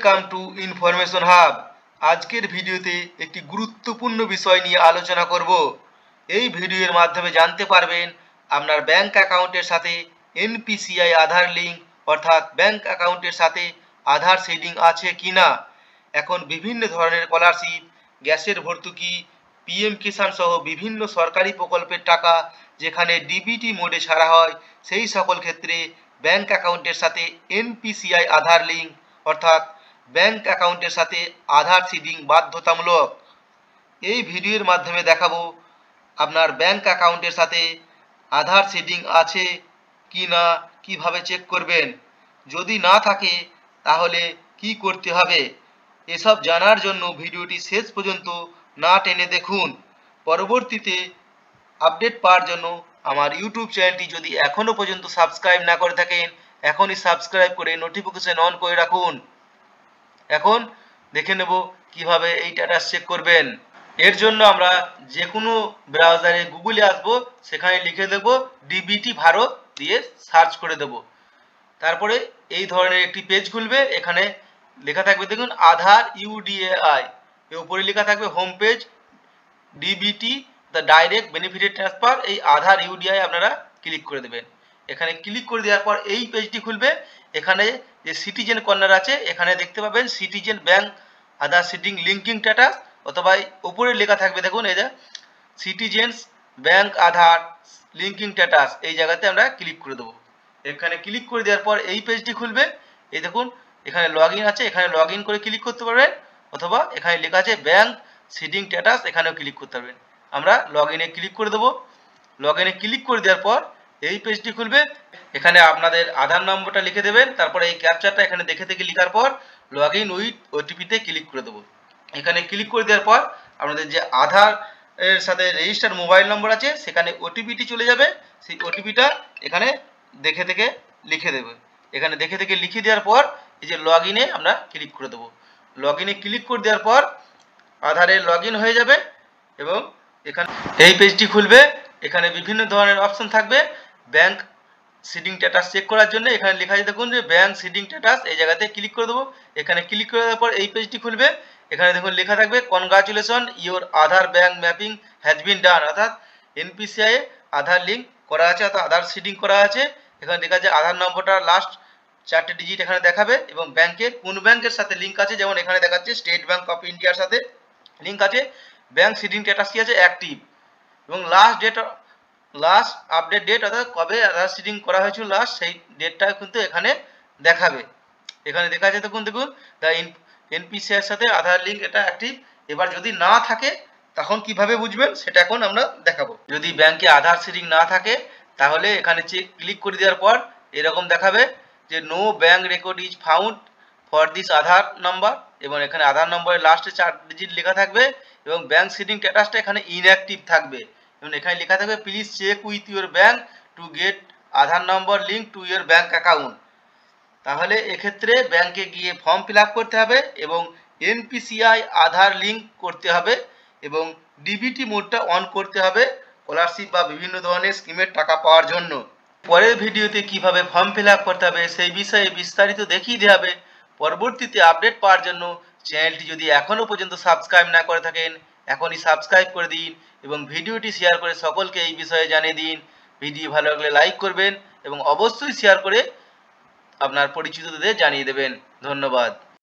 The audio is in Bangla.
Welcome to information hub. আজকের ভিডিওতে একটি গুরুত্বপূর্ণ বিষয় নিয়ে আলোচনা করব। এই ভিডিওর মাধ্যমে জানতে পারবেন আপনার ব্যাংক অ্যাকাউন্টের সাথে এনপিসিআই আধার লিঙ্ক অর্থাৎ ব্যাংক অ্যাকাউন্টের সাথে আধার সিডিং আছে কিনা। এখন বিভিন্ন ধরনের স্কলারশিপ, গ্যাসের ভর্তুকি, পিএম কিষাণ সহ বিভিন্ন সরকারি প্রকল্পের টাকা যেখানে ডিবিটি মোডে ছাড়া হয়, সেই সকল ক্ষেত্রে ব্যাংক অ্যাকাউন্টের সাথে এনপিসিআই আধার লিঙ্ক অর্থাৎ ব্যাংক অ্যাকাউন্টের সাথে আধার সিডিং বাধ্যতামূলক। এই ভিডিওর মাধ্যমে দেখাবো আপনার ব্যাংক অ্যাকাউন্টের সাথে আধার সিডিং আছে কি না, কিভাবে চেক করবেন, যদি না থাকে তাহলে কি করতে হবে। এসব জানার জন্য ভিডিওটি শেষ পর্যন্ত না টেনে দেখুন। পরবর্তীতে আপডেট পাওয়ার জন্য আমার ইউটিউব চ্যানেলটি যদি এখনও পর্যন্ত সাবস্ক্রাইব না করে থাকেন, এখনই সাবস্ক্রাইব করে নোটিফিকেশন অন করে রাখুন। এখন দেখে নেব কিভাবে এই স্ট্যাটাস চেক করবেন। এর জন্য আমরা যে কোনো ব্রাউজারে গুগলে আসবো, সেখানে লিখে দেব ডিবিটি ভারত দিয়ে সার্চ করে দেব। তারপরে এই ধরনের একটি পেজ খুলবে। এখানে লেখা থাকবে, দেখুন আধার ইউডিএআই, এর উপরে লেখা থাকবে home page DBT the direct benefit transfer. এই আধার ইউডিআই আপনারা ক্লিক করে দেবেন। এখানে ক্লিক করে দেওয়ার পর এই পেজটি খুলবে। এখানে যে সিটিজেন কর্নার আছে, এখানে দেখতে পাবেন সিটিজেন ব্যাংক আধার সিডিং লিঙ্কিং স্ট্যাটাস, অথবা উপরে লেখা থাকবে দেখুন এই যে সিটিজেন্স ব্যাংক আধার লিঙ্কিং স্ট্যাটাস। এই জায়গাতে আমরা ক্লিক করে দেবো। এখানে ক্লিক করে দেওয়ার পর এই পেজটি খুলবে। এই দেখুন এখানে লগ ইন আছে, এখানে লগ ইন করে ক্লিক করতে পারবেন, অথবা এখানে লেখা আছে ব্যাংক সিডিং স্ট্যাটাস, এখানেও ক্লিক করতে পারবেন। আমরা লগ ইনে ক্লিক করে দেবো। লগ ইনে ক্লিক করে দেওয়ার পর এই পেজটি খুলবে। এখানে আপনাদের আধার নম্বরটা লিখে দেবেন, তারপরে এই ক্যাপচারটা এখানে দেখে থেকে লেখার পর লগ ইন উইথ ওটিপিতে ক্লিক করে দেবো। এখানে ক্লিক করে দেওয়ার পর আপনাদের যে আধার এর সাথে রেজিস্টার্ড মোবাইল নম্বর আছে, সেখানে ওটিপিটি চলে যাবে। সেই ওটিপিটা এখানে দেখে থেকে লিখে দেবে। এখানে দেখে থেকে লিখে দেওয়ার পর এই যে লগ ইনে আমরা ক্লিক করে দেবো। লগ ইনে ক্লিক করে দেওয়ার পর আধারে লগ ইন হয়ে যাবে এবং এখানে এই পেজটি খুলবে। এখানে বিভিন্ন ধরনের অপশন থাকবে ব্যাংক সিডিং স্ট্যাটাস চেক করার জন্য। এখানে লেখা আছে দেখুন যে ব্যাংক সিডিং স্ট্যাটাস, এই জায়গাতে ক্লিক করে দেবো। এখানে ক্লিক করে দেওয়ার পর এই পেজটি খুলবে। এখানে দেখুন লেখা থাকবে congratulation your Aadhaar bank mapping has been done, অর্থাৎ এনপিসিআই আধার লিঙ্ক করা আছে, অর্থাৎ আধার সিডিং করা আছে। এখানে লেখা আছে আধার নম্বরটা লাস্ট 4টে ডিজিট এখানে দেখাবে এবং ব্যাংকের কোন ব্যাংকের সাথে লিঙ্ক আছে, যেমন এখানে দেখাচ্ছে স্টেট ব্যাংক অফ ইন্ডিয়ার সাথে লিঙ্ক আছে। ব্যাংক সিডিং স্ট্যাটাস কি আছে, অ্যাক্টিভ, এবং লাস্ট আপডেট ডেট, অর্থাৎ কবে আধার সিডিং করা হয়েছিল লাস্ট, সেই ডেটটা কিন্তু এখানে দেখাবে। এখানে দেখা আছে দেখুন দ্য এনপিসিআই এর সাথে আধার লিঙ্ক, এটা অ্যাক্টিভ। এবার যদি না থাকে তখন কিভাবে বুঝবেন সেটা এখন আমরা দেখাবো। যদি ব্যাংকে আধার সিডিং না থাকে তাহলে এখানে চেক ক্লিক করে দেওয়ার পর এরকম দেখাবে যে no bank record is found for this Aadhaar number, এবং এখানে আধার নম্বরের লাস্টে 4 ডিজিট লেখা থাকবে এবং ব্যাংক সিডিং স্ট্যাটাসটা এখানে ইনঅ্যাক্টিভ থাকবে। এবং এখানে লেখা থাকবে please check with your bank to get Aadhaar number link to your bank account. তাহলে এক্ষেত্রে ব্যাংকে গিয়ে ফর্ম ফিল আপ করতে হবে এবং এনপিসিআই আধার লিঙ্ক করতে হবে এবং ডিবিটি মোডটা অন করতে হবে স্কলারশিপ বা বিভিন্ন ধরনের স্কিমের টাকা পাওয়ার জন্য। পরের ভিডিওতে কিভাবে ফর্ম ফিল আপ করতে হবে সেই বিষয়ে বিস্তারিত দেখিয়ে দেওয়া হবে। পরবর্তীতে আপডেট পাওয়ার জন্য চ্যানেলটি যদি এখনও পর্যন্ত সাবস্ক্রাইব না করে থাকেন, এখনই সাবস্ক্রাইব করে দিন এবং ভিডিওটি শেয়ার করে সকলকে এই বিষয়ে জানিয়ে দিন। ভিডিও ভালো লাগলে লাইক করবেন এবং অবশ্যই শেয়ার করে আপনার পরিচিতদের জানিয়ে দেবেন। ধন্যবাদ।